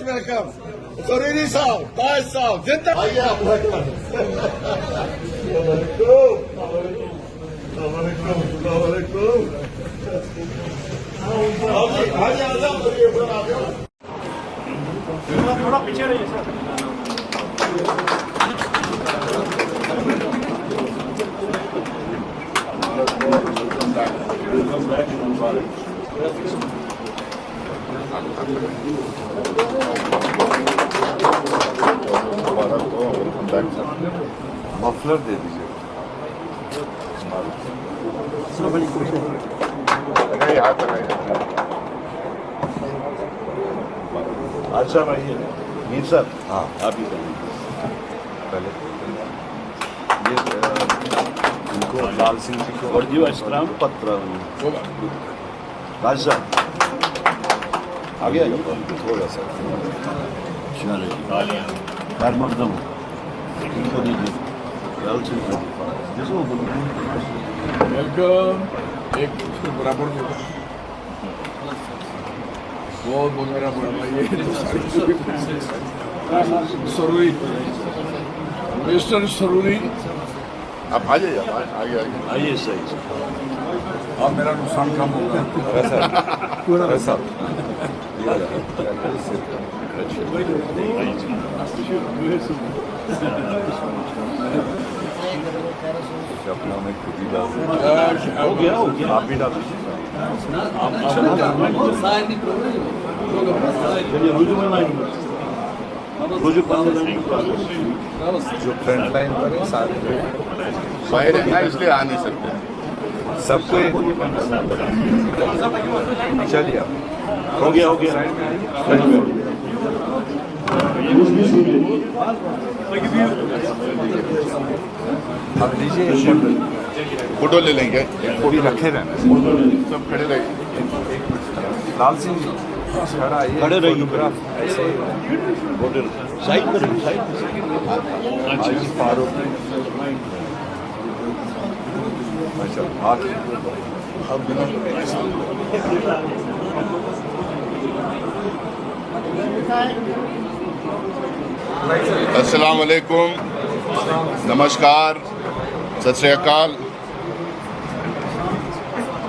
Welcome Saroori साहब, ताज साहब, जिंदा आइए आप। थोड़ा पीछे रहिए सर। मफलर दे दीजिए। लगाइए, हाथ लगाइए। अच्छा भाई मीर साहब, हाँ, आप ही करें पहले ये इनको लाल सिंह जी को और जी अस्सलाम पत्र राज साहब आगे आइए थोड़ा सा। चलिए हर मकदम इनको दीजिए लाल सिंह जिसको वेलकम। एक बराबर बहुत बहुत मेरा सरूरी, मिस्टर सरूरी, आप आ जाइए, आगे आगे आइए सही अब मेरा नुकसान कम होगा। पूरा वैसा अपना में खुद ही डाल हो गया आप भी डाल दीजिए। जो फ्रंट लाइन पर है सारे बाहर है ना, इसलिए आ नहीं सकते सबको। चलिए आप हो गया अब लीजिए फोटो ले लेंगे, फोटो रखे रहना सब खड़े रहिए। लाल सिंह जी खड़ा ये खड़े रहिए। फोटोग्राफ ऐसे साइड पर हाजी फारूक। अच्छा हाथ अस्सलाम वालेकुम, नमस्कार, सत श्री अकाल।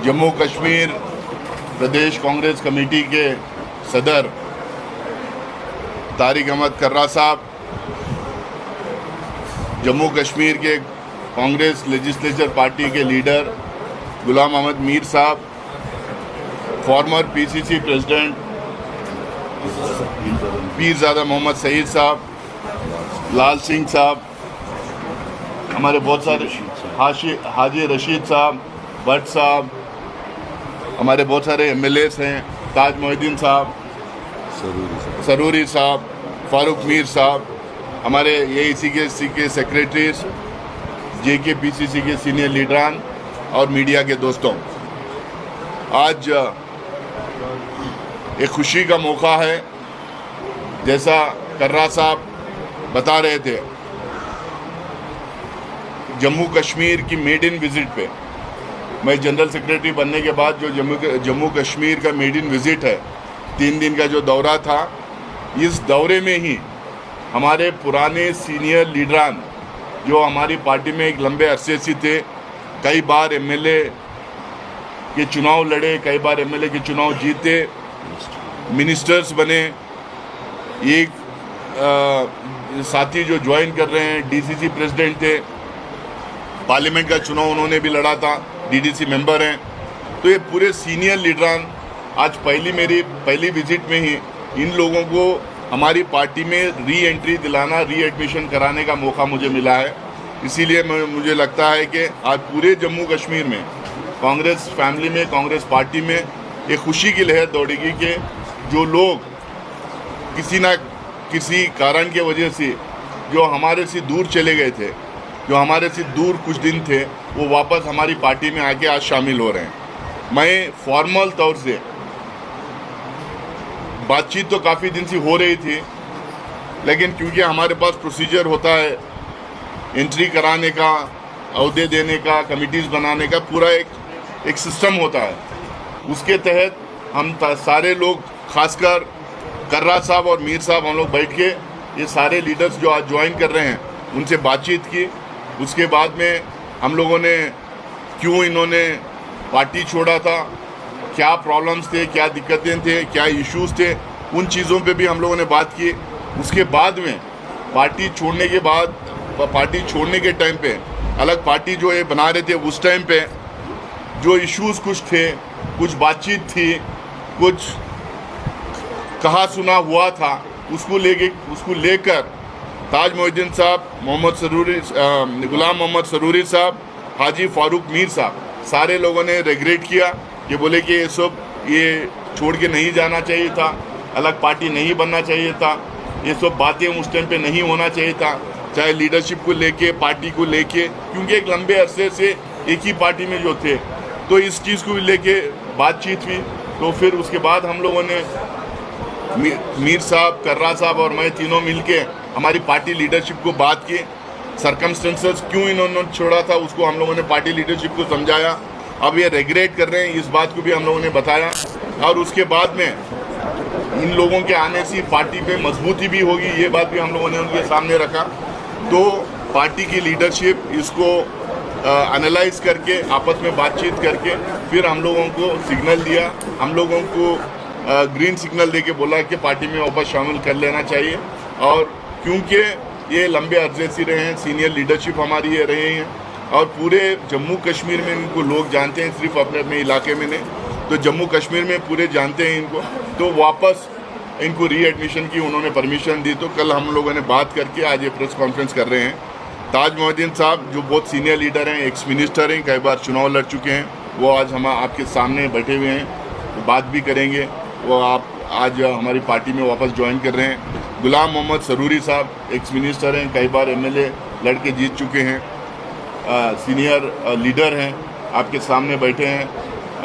जम्मू कश्मीर प्रदेश कांग्रेस कमेटी के सदर तारिक अहमद कर्रा साहब, जम्मू कश्मीर के कांग्रेस लेजिस्लेचर पार्टी के leader Ghulam Ahmad Mir sahab, former PCC president Peerzada Mohammad Sayeed sahab, Lal Singh साहब, हमारे बहुत सारे हाजी रशीद साहब, भट्ट साहब, हमारे बहुत सारे एमएलएस हैं, ताज मोहिद्दीन साहब, सरूरी साहब, फारूक मीर साहब, हमारे एआईसी के सेक्रेटरीज, जेके पीसीसी के सीनियर लीडरान और मीडिया के दोस्तों, आज एक खुशी का मौका है। जैसा कर्रा साहब बता रहे थे, जम्मू कश्मीर की मेड इन विजिट पे, मैं जनरल सेक्रेटरी बनने के बाद जो जम्मू कश्मीर का मेड इन विजिट है, 3 दिन का जो दौरा था, इस दौरे में ही हमारे पुराने सीनियर लीडरान जो हमारी पार्टी में एक लंबे अरसे से थे, कई बार एमएलए के चुनाव लड़े, कई बार एमएलए के चुनाव जीते, मिनिस्टर्स बने, एक साथी जो ज्वाइन कर रहे हैं डीसीसी प्रेसिडेंट थे, पार्लियामेंट का चुनाव उन्होंने भी लड़ा था, डीडीसी मेंबर हैं। तो ये पूरे सीनियर लीडरान आज मेरी पहली विजिट में ही इन लोगों को हमारी पार्टी में री एंट्री दिलाना, री एडमिशन कराने का मौका मुझे मिला है। इसीलिए मुझे लगता है कि आज पूरे जम्मू कश्मीर में कांग्रेस फैमिली में, कांग्रेस पार्टी में एक खुशी की लहर दौड़ेगी कि जो लोग किसी ना किसी कारण की वजह से जो हमारे से दूर चले गए थे, जो हमारे से दूर कुछ दिन थे, वो वापस हमारी पार्टी में आके आज शामिल हो रहे हैं। मैं फॉर्मल तौर से बातचीत तो काफ़ी दिन से हो रही थी, लेकिन क्योंकि हमारे पास प्रोसीजर होता है एंट्री कराने का, अहदे देने का, कमिटीज़ बनाने का, पूरा एक सिस्टम होता है। उसके तहत हम सारे लोग, खासकर कर्रा साहब और मीर साहब हम लोग बैठ के ये सारे लीडर्स जो आज ज्वाइन कर रहे हैं उनसे बातचीत की। उसके बाद में हम लोगों ने क्यों इन्होंने पार्टी छोड़ा था, क्या प्रॉब्लम्स थे, क्या दिक्कतें थे, क्या इश्यूज थे, उन चीज़ों पे भी हम लोगों ने बात की। उसके बाद में पार्टी छोड़ने के बाद, पार्टी छोड़ने के टाइम पे अलग पार्टी जो ये बना रहे थे उस टाइम पे जो इश्यूज कुछ थे, कुछ बातचीत थी, कुछ कहा सुना हुआ था, उसको लेकर ताज मोहिद्दीन साहब, गुलाम मोहम्मद सरूरी साहब, हाजी फारूक मीर साहब, सारे लोगों ने रिग्रेट किया कि बोले कि ये छोड़ के नहीं जाना चाहिए था, अलग पार्टी नहीं बनना चाहिए था, ये सब बातें उस टाइम पे नहीं होना चाहिए था, चाहे लीडरशिप को लेके, पार्टी को लेके, क्योंकि एक लंबे अरसे से एक ही पार्टी में जो थे, तो इस चीज़ को लेके बातचीत हुई। तो फिर उसके बाद हम लोगों ने मीर साहब, कर्रा साहब और मैं तीनों मिलके हमारी पार्टी लीडरशिप को बात की। सर्कमस्टेंसेस क्यों इन्होंने छोड़ा था उसको हम लोगों ने पार्टी लीडरशिप को समझाया। अब ये रिग्रेट कर रहे हैं, इस बात को भी हम लोगों ने बताया। और उसके बाद में इन लोगों के आने से पार्टी पे मजबूती भी होगी, ये बात भी हम लोगों ने उनके सामने रखा। तो पार्टी की लीडरशिप इसको एनालाइज करके, आपस में बातचीत करके फिर हम लोगों को सिग्नल दिया, हम लोगों को ग्रीन सिग्नल देके बोला कि पार्टी में वापस शामिल कर लेना चाहिए। और क्योंकि ये लंबे अरसे से रहे हैं, सीनियर लीडरशिप हमारी ये रहे हैं और पूरे जम्मू कश्मीर में इनको लोग जानते हैं, सिर्फ अपने अपने इलाके में नहीं, तो जम्मू कश्मीर में पूरे जानते हैं इनको। तो वापस इनको रीएडमिशन की उन्होंने परमिशन दी। तो कल हम लोगों ने बात करके आज ये प्रेस कॉन्फ्रेंस कर रहे हैं। ताज मोहिद्दीन साहब जो बहुत सीनियर लीडर हैं, एक्स मिनिस्टर हैं, कई बार चुनाव लड़ चुके हैं, वो आज हम आपके सामने बैठे हुए हैं, तो बात भी करेंगे। वो आप आज हमारी पार्टी में वापस ज्वाइन कर रहे हैं। गुलाम मोहम्मद सरूरी साहब एक्स मिनिस्टर हैं, कई बार एमएलए लड़के जीत चुके हैं, सीनियर लीडर हैं, आपके सामने बैठे हैं,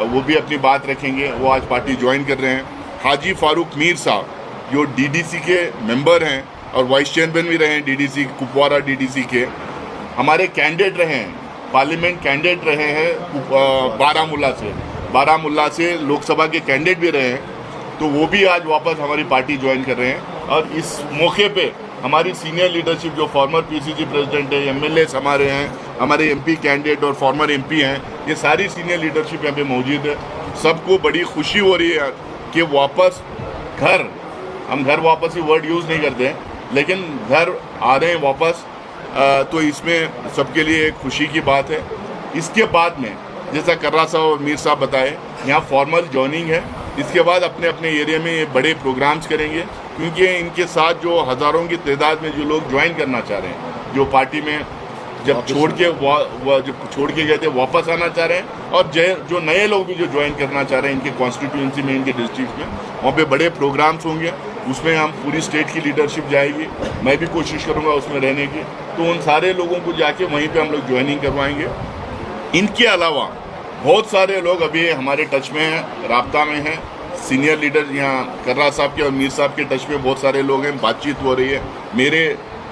वो भी अपनी बात रखेंगे, वो आज पार्टी ज्वाइन कर रहे हैं। हाजी फारूक मीर साहब जो डीडीसी के मेंबर हैं और वाइस चेयरमैन भी रहे हैं डीडीसी, कुपवारा डीडीसी के, हमारे कैंडिडेट रहे हैं, पार्लियामेंट कैंडिडेट रहे हैं बारामूला से लोकसभा के कैंडिडेट भी रहे हैं। तो वो भी आज वापस हमारी पार्टी ज्वाइन कर रहे हैं। और इस मौके पे हमारी सीनियर लीडरशिप जो फॉर्मर पीसीसी प्रेसिडेंट है, एमएलएस हमारे हैं, हमारे एमपी कैंडिडेट और फॉर्मर एमपी हैं, ये सारी सीनियर लीडरशिप यहाँ पे मौजूद है। सबको बड़ी खुशी हो रही है कि वापस घर, हम घर वापस ही वर्ड यूज़ नहीं करते हैं, लेकिन घर आ रहे हैं वापस, तो इसमें सबके लिए एक खुशी की बात है। इसके बाद में जैसा कर्रा साहब और मीर साहब बताए, यहाँ फॉर्मल जॉइनिंग है। इसके बाद अपने अपने एरिया में ये बड़े प्रोग्राम्स करेंगे, क्योंकि इनके साथ जो हज़ारों की तादाद में जो लोग ज्वाइन करना चाह रहे हैं, जो पार्टी में जब छोड़ के गए थे वापस आना चाह रहे हैं, और जो नए लोग भी जो ज्वाइन करना चाह रहे हैं इनके कॉन्स्टिट्यूंसी में, इनके डिस्ट्रिक्ट में, वहाँ पे बड़े प्रोग्राम्स होंगे। उसमें हम पूरी स्टेट की लीडरशिप जाएगी, मैं भी कोशिश करूँगा उसमें रहने की। तो उन सारे लोगों को जाके वहीं पर हम लोग ज्वाइनिंग करवाएंगे। इनके अलावा बहुत सारे लोग अभी हमारे टच में हैं, राब्ता में हैं, सीनियर लीडर यहाँ कर्रा साहब के और मीर साहब के टच में बहुत सारे लोग हैं, बातचीत हो रही है। मेरे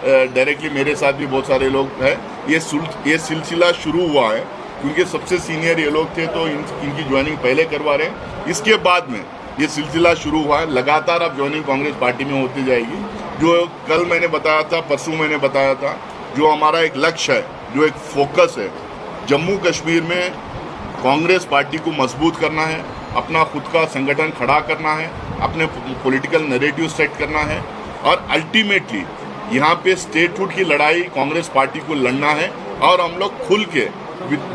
डायरेक्टली मेरे साथ भी बहुत सारे लोग हैं। ये सिलसिला शुरू हुआ है क्योंकि सबसे सीनियर ये लोग थे, तो इनकी ज्वाइनिंग पहले करवा रहे हैं। इसके बाद में ये सिलसिला शुरू हुआ है, लगातार अब ज्वाइनिंग कांग्रेस पार्टी में होती जाएगी। जो कल मैंने बताया था, परसों मैंने बताया था, जो हमारा एक लक्ष्य है, जो एक फोकस है, जम्मू कश्मीर में कांग्रेस पार्टी को मजबूत करना है, अपना खुद का संगठन खड़ा करना है, अपने पॉलिटिकल नैरेटिव सेट करना है, और अल्टीमेटली यहाँ पे स्टेटहुड की लड़ाई कांग्रेस पार्टी को लड़ना है। और हम लोग खुल के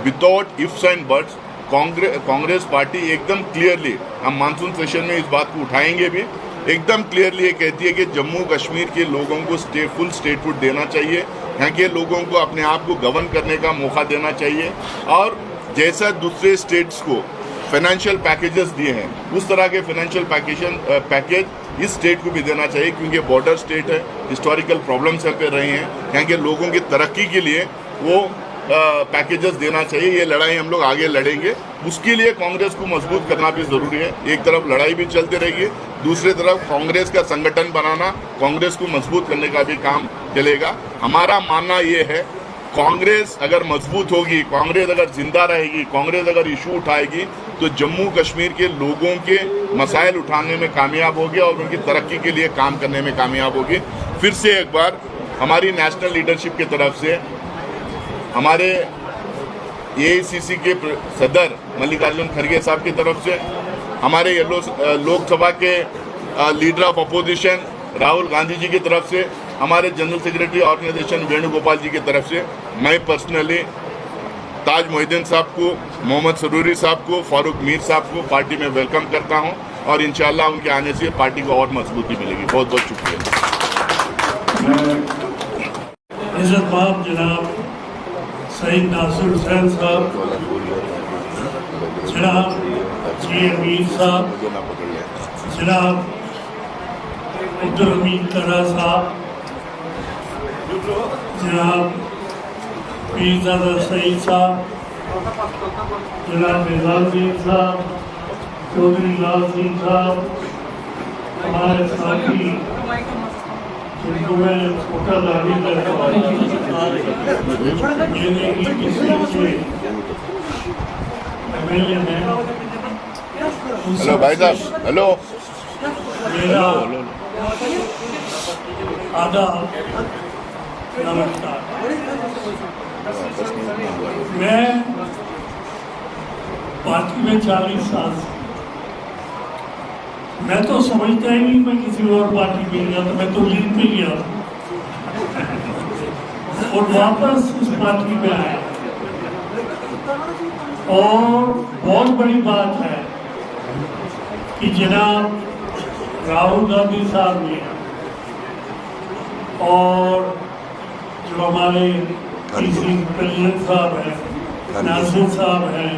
without ifs and buts Congress party एकदम क्लियरली, हम मानसून सेशन में इस बात को उठाएंगे भी, एकदम क्लियरली ये कहती है कि जम्मू कश्मीर के लोगों को फुल स्टेटहुड देना चाहिए, यहाँ के लोगों को अपने आप को गवर्न करने का मौका देना चाहिए, और जैसा दूसरे स्टेट्स को फाइनेंशियल पैकेजेस दिए हैं उस तरह के फाइनेंशियल पैकेज इस स्टेट को भी देना चाहिए, क्योंकि बॉर्डर स्टेट है, हिस्टोरिकल प्रॉब्लम्स यहाँ पे रहे हैं, यहाँ के लोगों की तरक्की के लिए वो पैकेजेस देना चाहिए। ये लड़ाई हम लोग आगे लड़ेंगे, उसके लिए कांग्रेस को मजबूत करना भी ज़रूरी है। एक तरफ लड़ाई भी चलती रहेगी, दूसरी तरफ कांग्रेस का संगठन बनाना, कांग्रेस को मजबूत करने का भी काम चलेगा। हमारा मानना ये है, कांग्रेस अगर मजबूत होगी, कांग्रेस अगर जिंदा रहेगी, कांग्रेस अगर इशू उठाएगी तो जम्मू कश्मीर के लोगों के मसाइल उठाने में कामयाब होगी और उनकी तरक्की के लिए काम करने में कामयाब होगी। फिर से एक बार हमारी नेशनल लीडरशिप की तरफ से, हमारे AICC के सदर मल्लिकार्जुन खड़गे साहब की तरफ से, हमारे लोकसभा के leader of opposition Rahul Gandhi ji की तरफ से, हमारे general secretary organisation Venugopal ji की तरफ से, मैं पर्सनली ताज मोहिद्दीन साहब को, मोहम्मद सरूरी साहब को, फारूक मीर साहब को पार्टी में वेलकम करता हूं और इंशाल्लाह उनके आने से पार्टी को और मजबूती मिलेगी। बहुत बहुत शुक्रिया। इज़्ज़तमाब जनाब सईद नासिर हुसैन साहब, जनाब जी अमीर साहब, जनाब अब्दुल हमीद करा साहब, जनाब पीरज़ादा सईद साहब, जनाब निज़ामुद्दीन साहब, चौधरी लाल सिंह साहब, हमारे साथी जिनको मैं छोटा लाड़ी मेरे की किसी से MLA हैं। हेलो भाई साहब, हेलो। मेरा आदाब, नमस्कार। मैं पार्टी में 40 साल से, मैं तो समझता ही नहीं मैं किसी और पार्टी में गया, तो मैं तो लीग में गया और वापस इस पार्टी में आया। और बहुत बड़ी बात है कि जनाब राहुल गांधी साहब ने और जो हमारे प्रेसिडेंट साहब हैं, नासिर साहब हैं,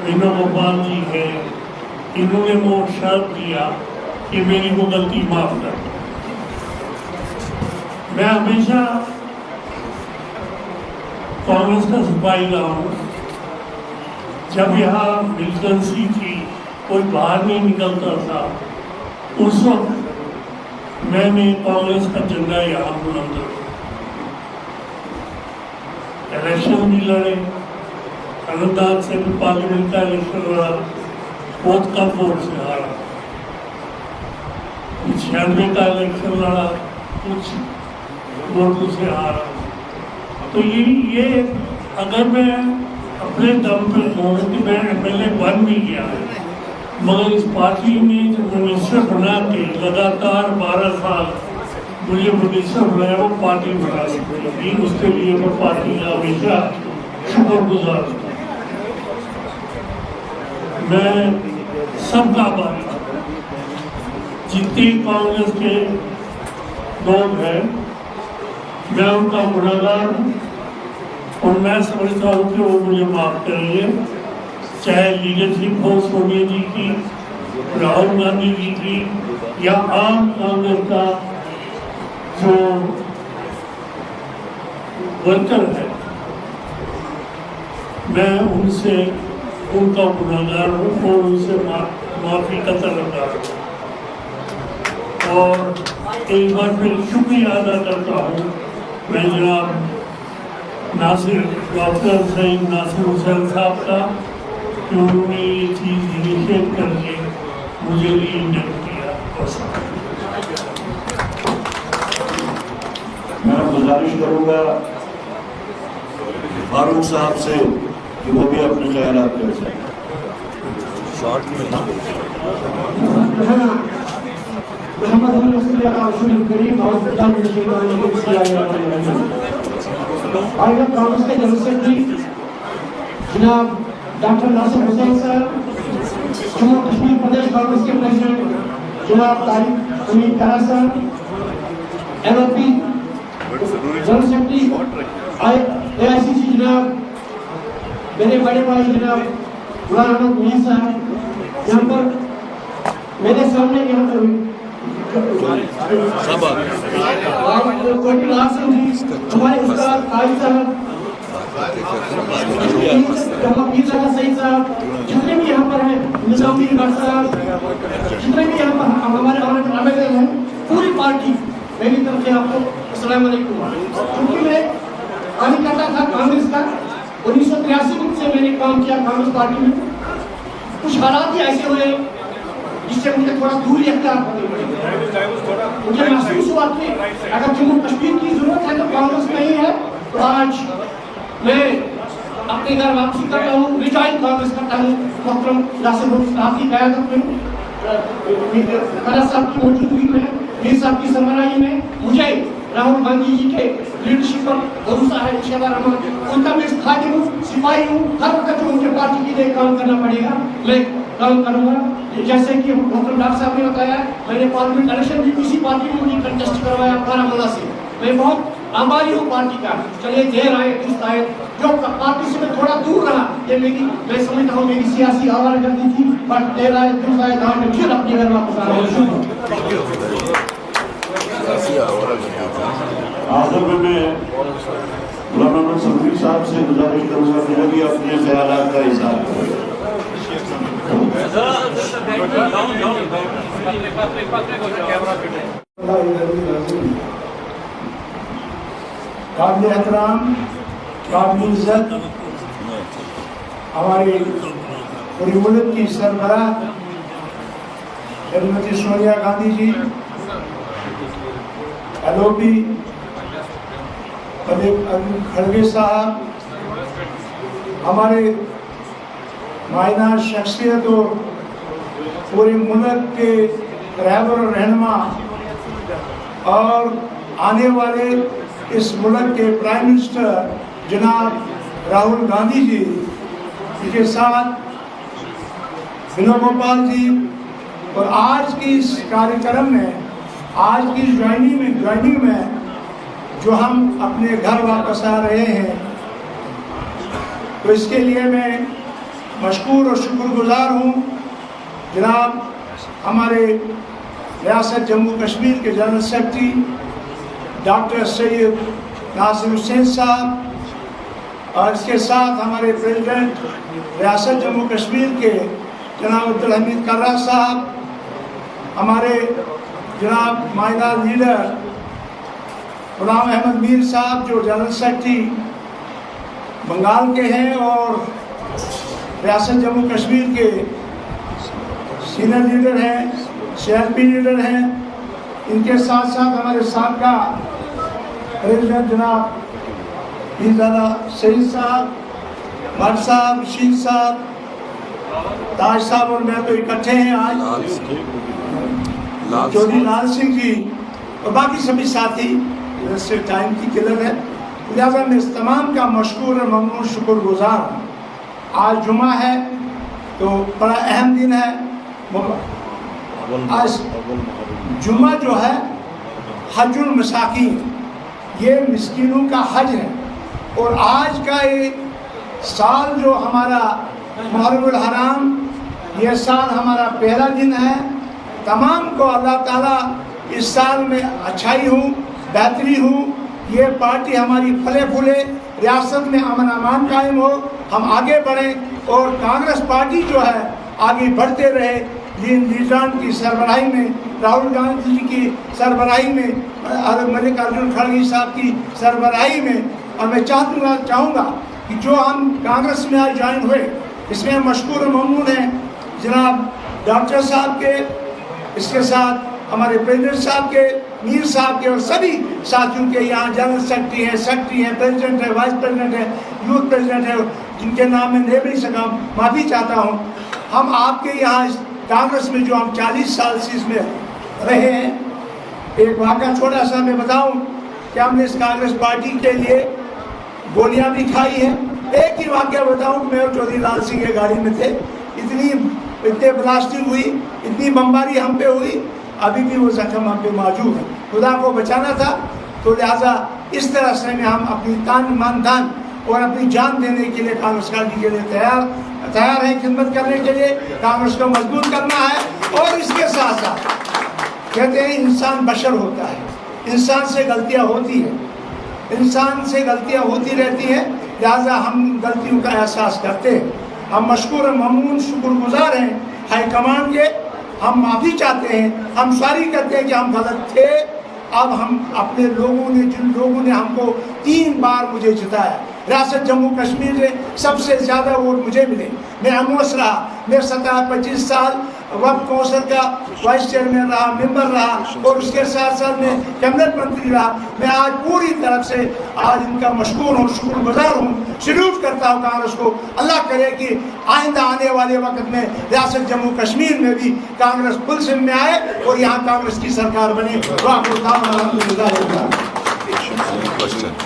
वेणुगोपाल जी हैं, इन्होंने वो शर्त दिया कि मेरी वो गलती माफ कर। मैं हमेशा कांग्रेस का सिपाही रहा हूँ। जब यहाँ मिलिटेंसी थी, कोई बाहर नहीं निकलता था, उस वक्त मैंने कांग्रेस का झंडा यहाँ बुलंद रखा। इलेक्शन भी लड़े, अनंतनाग से भी पार्लियामेंट का इलेक्शन लड़ा, बहुत कम वोट से हारा। 96 का इलेक्शन लड़ा, कुछ वोटों से हारा। तो ये अगर मैं अपने दम पर कहूँ कि मैं MLA बन भी गया है, मगर इस पार्टी में जो मिनिस्टर बना के लगातार 12 साल मुझे मिनिस्टर बनाया, वो पार्टी बना सकती, उसके लिए मैं पार्टी का हमेशा शुक्रगुजार हूँ। मैं सबका आभारी हूँ। जितने कांग्रेस के लोग हैं, मैं उनका गुनहगार हूँ और मैं समझता हूँ कि वो मुझे माफ करेंगे। चाहे लीडरशिप हो सोनिया जी की, राहुल गांधी जी की, या आम कांग्रेस का जो वर्कर है, मैं उनसे उनका गुनहगार हूँ और उनसे माफी का तलबगार हूँ। और एक बार फिर शुक्रिया अदा करता हूँ मैं जनाब डॉक्टर सईद नासिर हुसैन साहब का कि उन्होंने ये चीज़ इनिशिएट करके मुझे रीइंजेक्ट किया। मैं गुजारिश करूँगा फारूक साहब से कि वो भी अपने ख्यालात कर सकें। और कांग्रेस के जनरल सेक्रेटरी जनाब डॉक्टर नासिर हुसैन साहब, जम्मू कश्मीर प्रदेश कांग्रेस के प्रेसिडेंट जनाब तारिक अमीर करा साहब, LOP जनरल सेक्रेटरी AICC जनाब मेरे बड़े भाई जनाब गुलाम अहमद मीर साहब, यहाँ पर मेरे सामने यहाँ पर हमारे उस्ताद काजी साहब, सईद साहब, जितने भी यहाँ पर हैं, निजामुद्दीन साहब, जितने भी यहाँ पर हमारे आवेदक हैं, पूरी पार्टी मेरी तरफ से आपको अस्सलाम वालेकुम। क्योंकि मैं आने करता था 1983 से मैंने काम किया कांग्रेस पार्टी में। कुछ हालात ही ऐसे हुए जिससे मुझे थोड़ा दूरी अख्तियार करनी पड़ी। मुझे महसूस हुआ कि अगर जम्मू कश्मीर की जरूरत है तो कांग्रेस नहीं है, तो आज मैं अपने घर वापसी करता हूँ, रिजाइन कांग्रेस करता हूँ। मोहतरम नासिर हुसैन साहब की क़यादत में, खड़ा साहब की मौजूदगी में, मीर साहब की सरबराही में मुझे राहुल गांधी जी के लीडरशिप पर भरोसा है। इंशाअल्लाह उनका मैं खादिम हूँ, सिपाही हूँ। हर वक्त जो मुझे पार्टी के लिए काम करना पड़ेगा मैं काम करूँगा। जैसे कि मोहतरम डॉक्टर साहब ने बताया, मैंने पार्लियामेंट इलेक्शन भी किसी पार्टी में मुझे कंटेस्ट करवाया बारामूला से। मैं बहुत आभारी हूँ पार्टी का। चलिए देर आए दुरुस्त आए, जो पार्टी से मैं थोड़ा दूर रहा, ये मैं समझता हूँ मेरी सियासी आवाज़ थी, पर देर आए दुरुस्त आए गाँव में फिर अपने घर वापस आ रहा हूँ। आखिर में मैं मौलाना सफी साहब से गुजारिश करूँगा कि वो भी अपने ख्यालात का इज़हार करें। काबिल एहतराम, काबिल इज्जत हमारे पूरे मुल्क की सरबराह श्रीमती सोनिया गांधी जी, एलओपी मल्लिकार्जुन खड़गे साहब, हमारे मायना शख्सियत और पूरे मुल्क के रहबर और रहनुमा और आने वाले इस मुल्क के प्राइम मिनिस्टर जनाब राहुल गांधी जी के साथ विनोद गोपाल जी, और आज की इस कार्यक्रम में, आज की ज्वाइनिंग में जो हम अपने घर वापस आ रहे हैं, तो इसके लिए मैं मशकूर और शुक्रगुजार हूँ जनाब हमारे रियासत जम्मू कश्मीर के general secretary doctor Syed Nasir Hussain sahab, और इसके साथ हमारे प्रेसिडेंट रियासत जम्मू कश्मीर के जनाब अब्दुल हमीद कर्रा साहब, हमारे जनाब मायना लीडर गुलाम अहमद मीर साहब जो जनरल सेक्रेटरी बंगाल के हैं और रियासत जम्मू कश्मीर के सीनियर लीडर हैं, CRP लीडर हैं। इनके साथ साथ हमारे साबका प्रेसिडेंट जनाब पीरजादा सईद साहब, भट्ट साहब, शीर साहब, ताज साहब और मैं तो इकट्ठे हैं आज, चौधरी लाल सिंह जी और बाकी सभी साथी। जैसे टाइम की किल्लत है, लिहाजा मैं इस तमाम का मशकूर और ममनून शुक्रगुजार। आज जुमा है तो बड़ा अहम दिन है। आज जुमा जो है हजुल मसाकीन, ये मिस्कीनों का हज है। और आज का ये साल जो हमारा मुहर्रमुल हराम, ये साल हमारा पहला दिन है। तमाम को अल्लाह ताला इस साल में अच्छाई हो, बेहतरी हो, ये पार्टी हमारी फले फूले, रियासत में अमन अमान कायम हो, हम आगे बढ़ें और कांग्रेस पार्टी जो है आगे बढ़ते रहे। लीडरान की सरबराही में, राहुल गांधी जी की सरबराही में, मल्लिकार्जुन खड़गे साहब की सरबराही में। और मैं चाहूँगा कि जो हम कांग्रेस में आज ज्वाइन हुए, इसमें मशकूर ममनून है जनाब डॉक्टर साहब के, इसके साथ हमारे प्रेसिडेंट साहब के, मीर साहब के और सभी साथियों के। यहाँ जनरल सेक्रेटरी हैं, प्रेसिडेंट है, वाइस प्रेसिडेंट है, यूथ प्रेसिडेंट है, जिनके नाम मैं ले नहीं सका, माफ़ी चाहता हूँ। हम आपके यहाँ कांग्रेस में जो हम 40 साल से इसमें रहे हैं, एक वाक़या छोटा सा मैं बताऊँ कि हमने इस कांग्रेस पार्टी के लिए गोलियां भी खाई हैं। एक ही वाक़या बताऊँ, मैं और चौधरी लाल सिंह के गाड़ी में थे, इतने ब्लास्टिंग हुई, इतनी बमबारी हम पे हुई, अभी भी वो जख्म हम पे मौजूद है। खुदा को बचाना था, तो लिहाजा इस तरह से हम अपनी तान मान दान और अपनी जान देने के लिए कांग्रेस पार्टी के लिए तैयार हैं, खिदमत करने के लिए। कांग्रेस को मजबूत करना है। और इसके साथ साथ कहते हैं इंसान बशर होता है, इंसान से गलतियां होती हैं, इंसान से गलतियां होती रहती हैं, लिहाजा हम गलतियों का एहसास करते हैं। हम मशकूर ममनून शुक्रगुजार हैं हाईकमान के। हम माफ़ी चाहते हैं, हम सॉरी करते हैं कि हम गलत थे। अब हम अपने लोगों ने, जिन लोगों ने हमको 3 बार मुझे जिताया, रियासत जम्मू कश्मीर में सबसे ज़्यादा वोट मुझे मिले। मैं अमोस रहा, मैं 25 साल वक्फ कौंसिल का वाइस चेयरमैन रहा, मेंबर रहा और उसके साथ साथ में कैबिनेट मंत्री रहा। मैं आज पूरी तरफ से आज इनका मशकूर हूँ, शुक्रगुजार हूँ, सल्यूट करता हूँ कांग्रेस को। अल्लाह करे कि आइंदा आने वाले वक्त में रियासत जम्मू कश्मीर में भी कांग्रेस फुल सिम में आए और यहाँ कांग्रेस की सरकार बने।